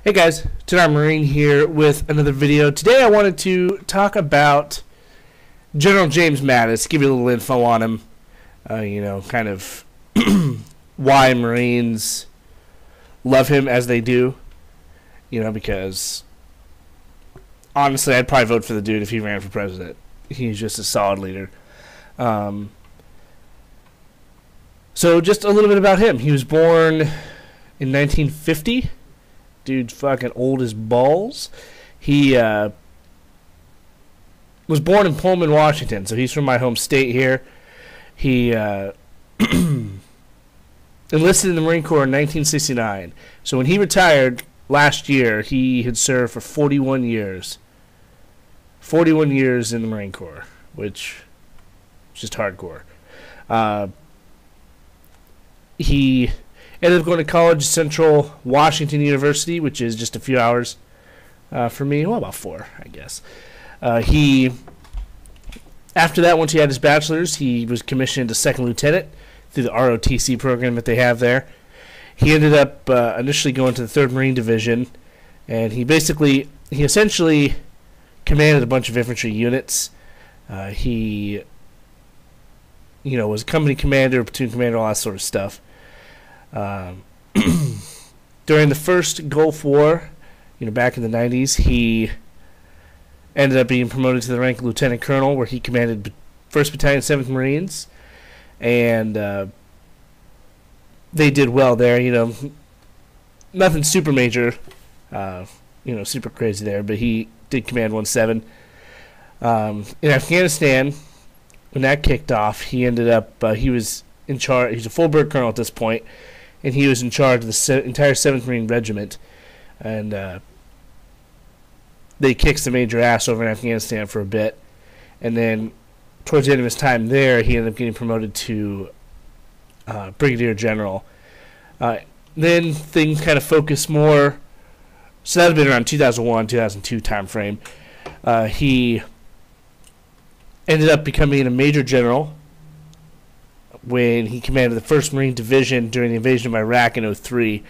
Hey guys, Tonight Marine here with another video. Today I wanted to talk about General James Mattis, give you a little info on him, kind of why Marines love him as they do, because honestly I'd probably vote for the dude if he ran for president. He's just a solid leader. So just a little bit about him. He was born in 1950. Dude's fucking old as balls. He was born in Pullman, Washington, so he's from my home state here. He enlisted in the Marine Corps in 1969. So when he retired last year, he had served for 41 years. 41 years in the Marine Corps, which is just hardcore. He ended up going to college, Central Washington University, which is just a few hours for me. Well, about 4, I guess. After that, once he had his bachelor's, he was commissioned as second lieutenant through the ROTC program that they have there. He ended up initially going to the 3rd Marine Division, and he essentially commanded a bunch of infantry units. He was company commander, platoon commander, all that sort of stuff. During the first Gulf War, back in the 90s, he ended up being promoted to the rank of lieutenant colonel, where he commanded 1st Battalion, 7th Marines, and they did well there. Nothing super major, super crazy there, but he did command 1-7. In Afghanistan, when that kicked off, he ended up he was in charge. He's a full bird colonel at this point, and he was in charge of the entire 7th Marine Regiment, and they kicked some major ass over in Afghanistan for a bit, and then towards the end of his time there, he ended up getting promoted to Brigadier General. Then things kind of focused more, so that would have been around 2001, 2002 time frame. He ended up becoming a Major General when he commanded the 1st Marine Division during the invasion of Iraq in 2003.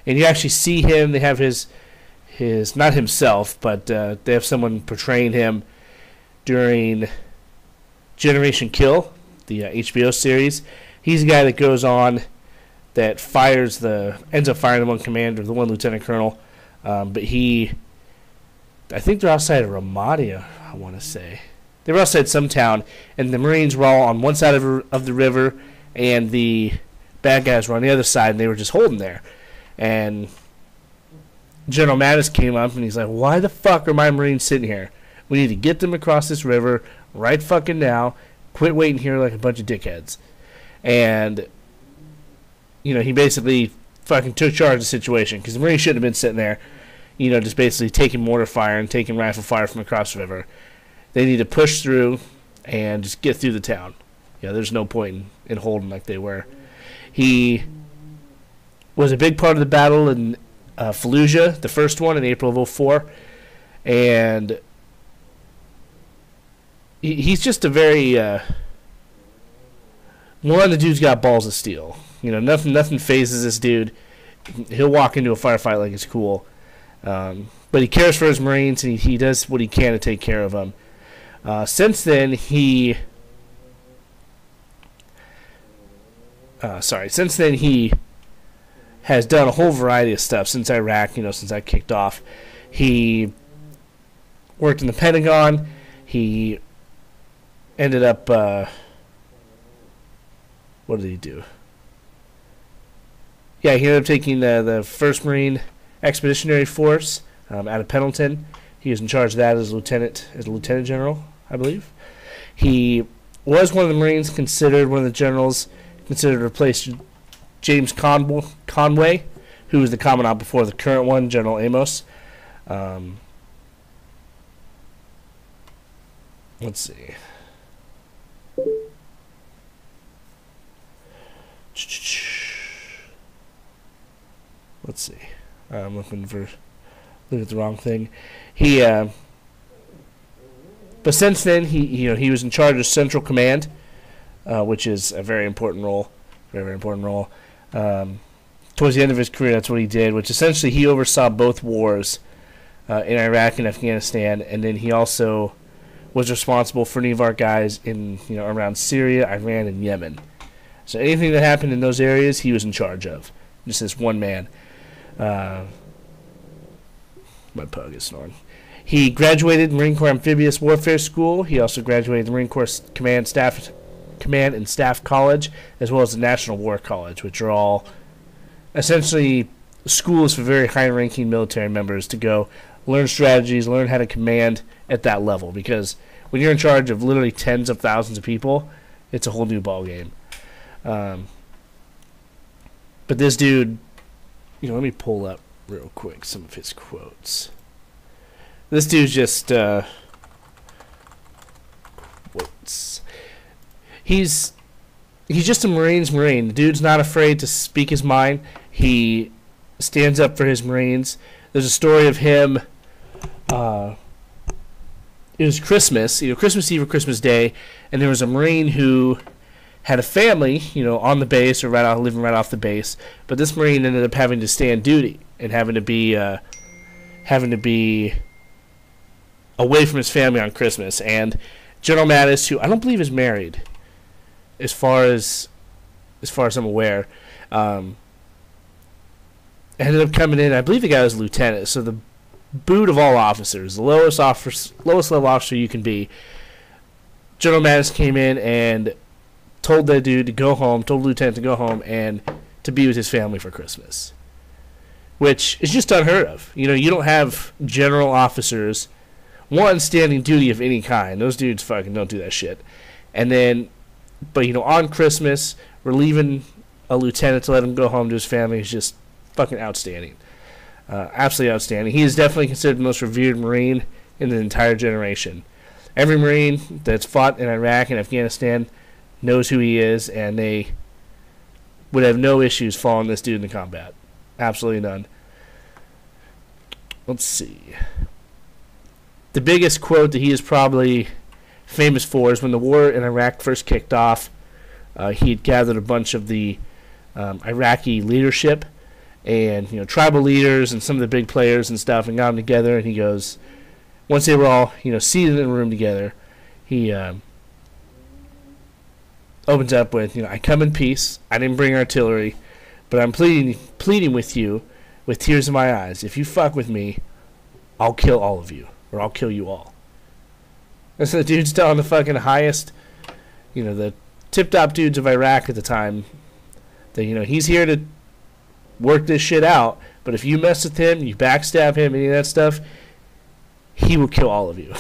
And you actually see him, they have his not himself, but they have someone portraying him during Generation Kill, the HBO series. He's the guy that goes on that ends up firing the one commander, the one lieutenant colonel. But I think they're outside of Ramadi, I want to say. They were outside some town, and the Marines were all on one side of the river, and the bad guys were on the other side, and they were just holding there. And General Mattis came up, and he's like, why the fuck are my Marines sitting here? We need to get them across this river right fucking now. Quit waiting here like a bunch of dickheads. And, he basically fucking took charge of the situation, because the Marines shouldn't have been sitting there, just basically taking mortar fire and taking rifle fire from across the river. They need to push through and just get through the town. There's no point in holding like they were. He was a big part of the battle in Fallujah, the first one in April of 2004. And he's just a very... the dude's got balls of steel. Nothing phases this dude. He'll walk into a firefight like it's cool. But he cares for his Marines, and he does what he can to take care of them. Since then, he has done a whole variety of stuff since Iraq, since that kicked off. He worked in the Pentagon. He ended up, what did he do? Yeah, he ended up taking the 1st Marine Expeditionary Force out of Pendleton. He was in charge of that as a lieutenant general, I believe. He was one of the Marines one of the generals considered to replace James Conway, who was the commandant before the current one, General Amos. Let's see. I'm looking at the wrong thing. But since then, he was in charge of Central Command, which is a very important role. Very, very important role. towards the end of his career, that's what he did, which essentially he oversaw both wars in Iraq and Afghanistan, and then he also was responsible for any of our guys in around Syria, Iran, and Yemen. So anything that happened in those areas, he was in charge of. Just this one man. My pug is snoring. He graduated Marine Corps Amphibious Warfare School. He also graduated the Marine Corps Command and Staff College, as well as the National War College, which are all essentially schools for very high-ranking military members to go learn strategies, learn how to command at that level. Because when you're in charge of literally tens of thousands of people, it's a whole new ballgame. But this dude, let me pull up real quick some of his quotes. This dude's just quotes. He's just a Marine's Marine. The dude's not afraid to speak his mind. He stands up for his Marines. There's a story of him. It was Christmas, Christmas Eve or Christmas Day, and there was a Marine who had a family, on the base or living right off the base. But this Marine ended up having to stand duty and having to be away from his family on Christmas. And General Mattis, who I don't believe is married, as far as I'm aware, ended up coming in. I believe the guy was a lieutenant, so the boot of all officers, the lowest level officer you can be. General Mattis came in and told that dude to go home, told the lieutenant to go home and to be with his family for Christmas, which is just unheard of. You don't have general officers, one, standing duty of any kind. Those dudes fucking don't do that shit. And then, but on Christmas, relieving a lieutenant to let him go home to his family is just fucking outstanding. Absolutely outstanding. He is definitely considered the most revered Marine in the entire generation. Every Marine that's fought in Iraq and Afghanistan knows who he is, and they would have no issues following this dude into combat. Absolutely none. Let's see. The biggest quote that he is probably famous for is when the war in Iraq first kicked off. He had gathered a bunch of the Iraqi leadership and tribal leaders and some of the big players and stuff, and got them together. And he goes, once they were all seated in a room together, he opens up with, I come in peace. I didn't bring artillery, but I'm pleading with you with tears in my eyes. If you fuck with me, I'll kill all of you, or I'll kill you all. And so the dude's telling the fucking highest, the tip-top dudes of Iraq at the time that, he's here to work this shit out, but if you mess with him, you backstab him, any of that stuff, he will kill all of you.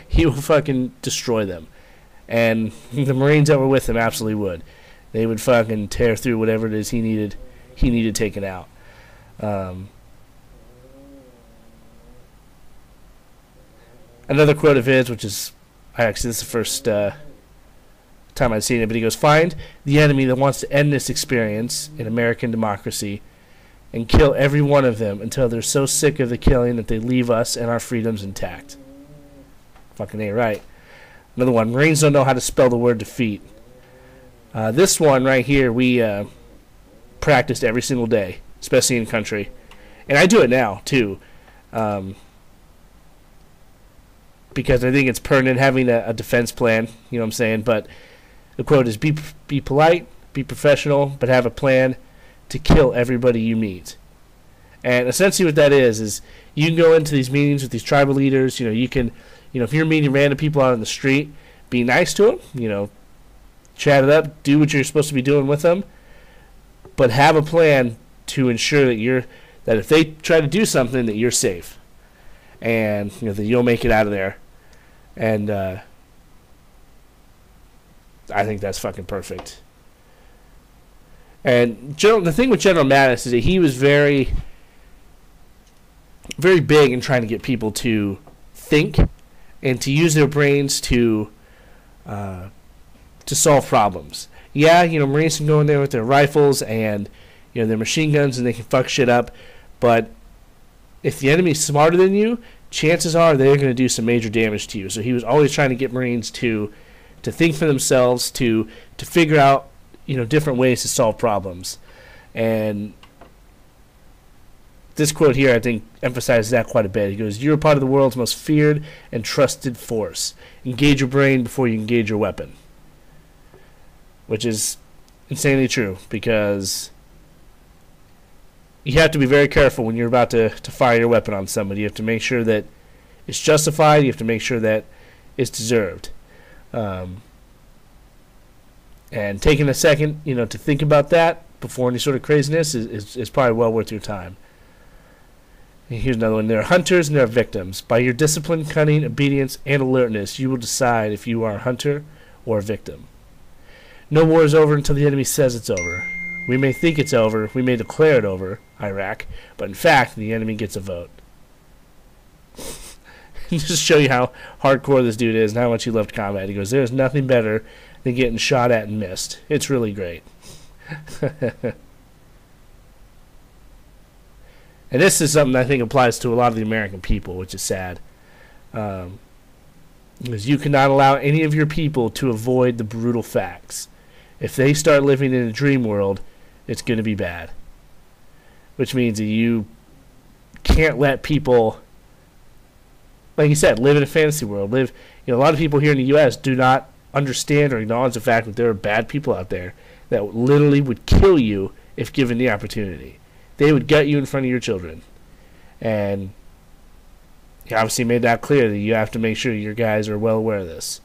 He will fucking destroy them. And the Marines that were with him absolutely would. They would fucking tear through whatever it is he needed taken out. Another quote of his, which is, this is the first time I'd seen it, but he goes, "Find the enemy that wants to end this experience in American democracy and kill every one of them until they're so sick of the killing that they leave us and our freedoms intact." Fucking ain't right. Another one, Marines don't know how to spell the word defeat. This one right here, we practiced every single day, especially in country. And I do it now, too. Because I think it's pertinent having a defense plan, you know what I'm saying? But the quote is, be polite, be professional, but have a plan to kill everybody you meet. And essentially what that is you can go into these meetings with these tribal leaders. You can, if you're meeting random people out on the street, be nice to them, chat it up, do what you're supposed to be doing with them, but have a plan to ensure that if they try to do something, that you're safe, and that you'll make it out of there. And I think that's fucking perfect. And the thing with General Mattis is that he was very, very big in trying to get people to think and to use their brains to solve problems. Yeah, Marines can go in there with their rifles and their machine guns and they can fuck shit up, but if the enemy's smarter than you, chances are they're going to do some major damage to you. So he was always trying to get Marines to think for themselves, to figure out different ways to solve problems. And This quote here, I think, emphasizes that quite a bit. He goes, "You're a part of the world's most feared and trusted force. Engage your brain before you engage your weapon." Which is insanely true, because you have to be very careful when you're about to fire your weapon on somebody. You have to make sure that it's justified. You have to make sure that it's deserved. And taking a second, to think about that before any sort of craziness is probably well worth your time. And here's another one. There are hunters and there are victims. By your discipline, cunning, obedience, and alertness, you will decide if you are a hunter or a victim. No war is over until the enemy says it's over. We may think it's over, we may declare it over, Iraq, but in fact, the enemy gets a vote. Just show you how hardcore this dude is and how much he loved combat. He goes, "There's nothing better than getting shot at and missed. It's really great." And this is something I think applies to a lot of the American people, which is sad. Because you cannot allow any of your people to avoid the brutal facts. If they start living in a dream world, it's going to be bad. Which means that you can't let people, like you said, live in a fantasy world. A lot of people here in the U.S. do not understand or acknowledge the fact that there are bad people out there that literally would kill you if given the opportunity. They would gut you in front of your children. And he obviously made that clear that you have to make sure your guys are well aware of this.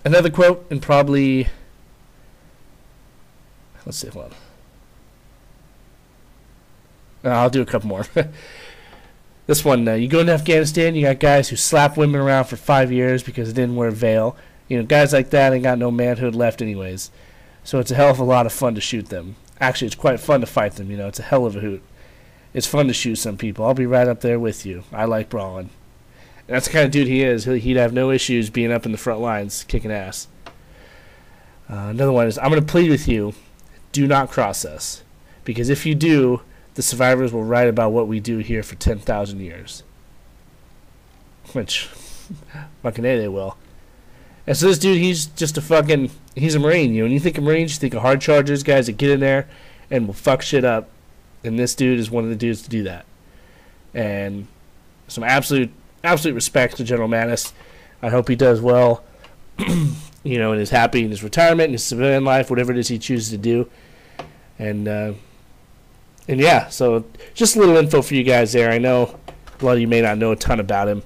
Another quote, and probably, let's see, hold on. I'll do a couple more. This one, you go into Afghanistan, you got guys who slap women around for 5 years because they didn't wear a veil. Guys like that ain't got no manhood left anyways. So it's a hell of a lot of fun to shoot them. Actually, it's quite fun to fight them, It's a hell of a hoot. It's fun to shoot some people. I'll be right up there with you. I like brawling. And that's the kind of dude he is. He'd have no issues being up in the front lines, kicking ass. Another one is, "I'm going to plead with you, do not cross us. Because if you do, the survivors will write about what we do here for 10,000 years. Which, fucking A, they will. And so this dude, he's just he's a Marine, When you think of Marines, you think of hard chargers, guys that get in there and will fuck shit up. And this dude is one of the dudes to do that. And some absolute respect to General Mattis. I hope he does well, and is happy in his retirement, in his civilian life, whatever it is he chooses to do. And yeah, so just a little info for you guys there. I know a lot of you may not know a ton about him.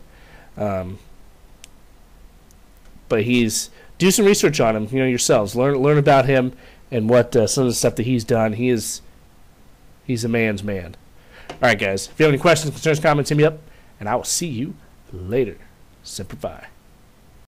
But do some research on him, yourselves. Learn about him and what some of the stuff that he's done. He's a man's man. All right, guys. If you have any questions, concerns, comments, hit me up, and I will see you later. Semper Fi.